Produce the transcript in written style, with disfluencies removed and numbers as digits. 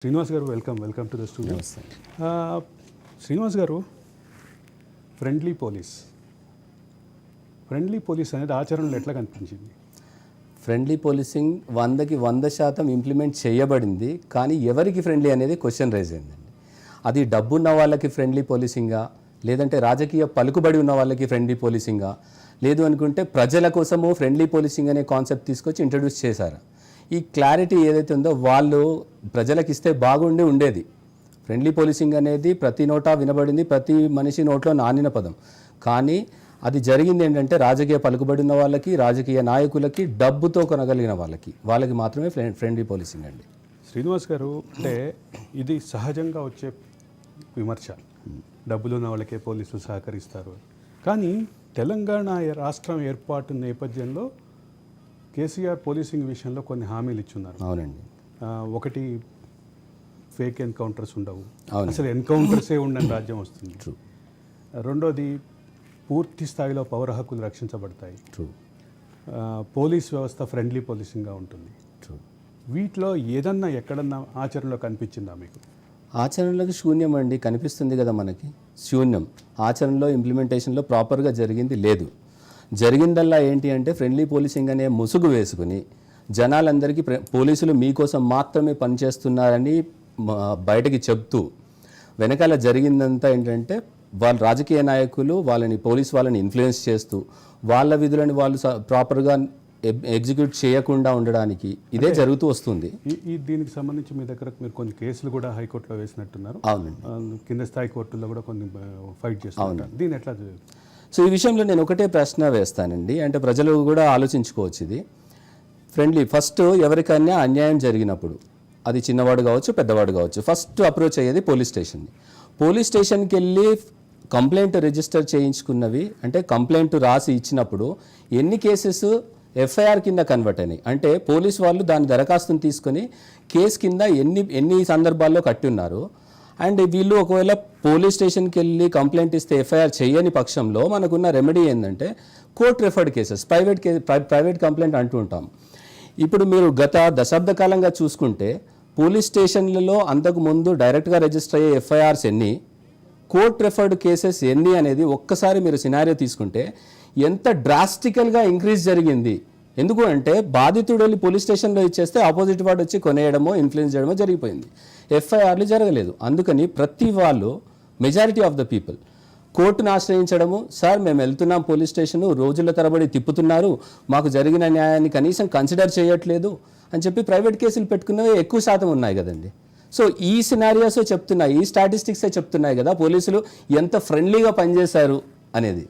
శ్రీనివాస్ గారు welcome to the studio. Srinivas గారు, friendly police అనేది ఆచరణలో ఎట్లా కనిపించింది? ఫ్రెండ్లీ పోలీసింగ్ 100కి 100% ఇంప్లిమెంట్ చేయబడింది. కానీ ఎవరికి ఫ్రెండ్లీ అనేది క్వశ్చన్ రైజ్ అయిందండి. అది డబ్బున్న వాళ్ళకి ఫ్రెండ్లీ పోలీసింగా, లేదంటే రాజకీయ పలుకుబడి ఉన్న వాళ్ళకి ఫ్రెండ్లీ పోలీసింగా, లేదు అనుకుంటే ప్రజల కోసము ఫ్రెండ్లీ పోలీసింగ్ అనే కాన్సెప్ట్ తీసుకొచ్చి ఇంట్రడ్యూస్ చేశారు. ఈ క్లారిటీ ఏదైతే ఉందో వాళ్ళు ప్రజలకు ఇస్తే బాగుండి ఉండేది. ఫ్రెండ్లీ పోలీసింగ్ అనేది ప్రతి నోటా వినబడింది, ప్రతి మనిషి నోట్లో నానిన పదం. కానీ అది జరిగింది ఏంటంటే రాజకీయ పలుకుబడి ఉన్న వాళ్ళకి, రాజకీయ నాయకులకి, డబ్బుతో కొనగలిగిన వాళ్ళకి మాత్రమే ఫ్రెండ్లీ పోలీసింగ్ అండి. శ్రీనివాస్ గారు, అంటే ఇది సహజంగా వచ్చే విమర్శ, డబ్బులు ఉన్న వాళ్ళకే పోలీసులు సహకరిస్తారు. కానీ తెలంగాణ రాష్ట్రం ఏర్పాటు నేపథ్యంలో కేసీఆర్ పోలీసింగ్ విషయంలో కొన్ని హామీలు ఇచ్చున్నారు. అవునండి. ఒకటి, ఫేక్ ఎన్కౌంటర్స్ ఉండవు, అసలు ఎన్కౌంటర్సే ఉండని రాజ్యం వస్తుంది. రెండోది, పూర్తి స్థాయిలో పౌర హక్కులు రక్షించబడతాయి. పోలీస్ వ్యవస్థ ఫ్రెండ్లీ పోలీసింగ్గా ఉంటుంది. వీటిలో ఏదన్నా ఎక్కడన్నా ఆచరణలో కనిపించిందా మీకు? ఆచరణలోకి శూన్యం అండి, కనిపిస్తుంది కదా మనకి, శూన్యం. ఆచరణలో ఇంప్లిమెంటేషన్లో ప్రాపర్గా జరిగింది లేదు. జరిగిందల్లా ఏంటి అంటే ఫ్రెండ్లీ పోలీసింగ్ అనే ముసుగు వేసుకుని జనాలందరికీ పోలీసులు మీకోసం మాత్రమే పనిచేస్తున్నారని బయటకి చెప్తూ, వెనకాల జరిగిందంతా ఏంటంటే వాళ్ళు రాజకీయ నాయకులు పోలీసు వాళ్ళని ఇన్ఫ్లుయెన్స్ చేస్తూ వాళ్ళ విధులని వాళ్ళు ప్రాపర్గా ఎగ్జిక్యూట్ చేయకుండా ఉండడానికి ఇదే జరుగుతూ వస్తుంది. దీనికి సంబంధించి మీ దగ్గర మీరు కొన్ని కేసులు కూడా హైకోర్టులో వేసినట్టున్నారు. అవునండి. కింద స్థాయి కోర్టుల్లో కూడా కొన్ని ఫైట్ చేస్తున్నారు. దీని ఎట్లా? సో ఈ విషయంలో నేను ఒకటే ప్రశ్న వేస్తానండి, అంటే ప్రజలు కూడా ఆలోచించుకోవచ్చు. ఇది ఫ్రెండ్లీ, ఫస్ట్ ఎవరికైనా అన్యాయం జరిగినప్పుడు, అది చిన్నవాడు కావచ్చు పెద్దవాడు కావచ్చు, ఫస్ట్ అప్రోచ్ అయ్యేది పోలీస్ స్టేషన్ని. పోలీస్ స్టేషన్కి వెళ్ళి కంప్లైంట్ రిజిస్టర్ చేయించుకున్నవి, అంటే కంప్లైంట్ రాసి ఇచ్చినప్పుడు ఎన్ని కేసెస్ ఎఫ్ఐఆర్ కింద కన్వర్ట్ అయినాయి, అంటే పోలీస్ వాళ్ళు దాని దరఖాస్తుని తీసుకొని కేసు కింద ఎన్ని సందర్భాల్లో కట్టి ఉన్నారు. అండ్ వీళ్ళు ఒకవేళ పోలీస్ స్టేషన్కి వెళ్ళి కంప్లైంట్ ఇస్తే ఎఫ్ఐఆర్ చేయని పక్షంలో మనకున్న రెమెడీ ఏంటంటే court referred cases, private complaint అంటూ ఉంటాం. ఇప్పుడు మీరు గత దశాబ్ద కాలంగా చూసుకుంటే పోలీస్ స్టేషన్లలో అంతకు ముందు డైరెక్ట్గా రిజిస్టర్ అయ్యే ఎఫ్ఐఆర్స్ ఎన్ని, కోర్ట్ రెఫర్డ్ కేసెస్ ఎన్ని అనేది ఒక్కసారి మీరు సినారియో తీసుకుంటే ఎంత డ్రాస్టికల్గా ఇంక్రీజ్ జరిగింది. ఎందుకు అంటే బాధితుడు వెళ్ళి పోలీస్ స్టేషన్లో ఇచ్చేస్తే ఆపోజిట్ వాడు వచ్చి కొనేయడమో ఇన్ఫ్లుయెన్స్ చేయడమో జరిగిపోయింది, ఎఫ్ఐఆర్లు జరగలేదు. అందుకని ప్రతి వాళ్ళు, మెజారిటీ ఆఫ్ ద పీపుల్ కోర్టును ఆశ్రయించడము, సార్ మేము వెళ్తున్నాం పోలీస్ స్టేషన్, రోజుల తరబడి తిప్పుతున్నారు, మాకు జరిగిన న్యాయాన్ని కనీసం కన్సిడర్ చేయట్లేదు అని చెప్పి ప్రైవేట్ కేసులు పెట్టుకున్నవే ఎక్కువ శాతం ఉన్నాయి కదండి. సో ఈ సినారియోస్ చెప్తున్నాయి, ఈ స్టాటిస్టిక్సే చెప్తున్నాయి కదా పోలీసులు ఎంత ఫ్రెండ్లీగా పనిచేశారు అనేది.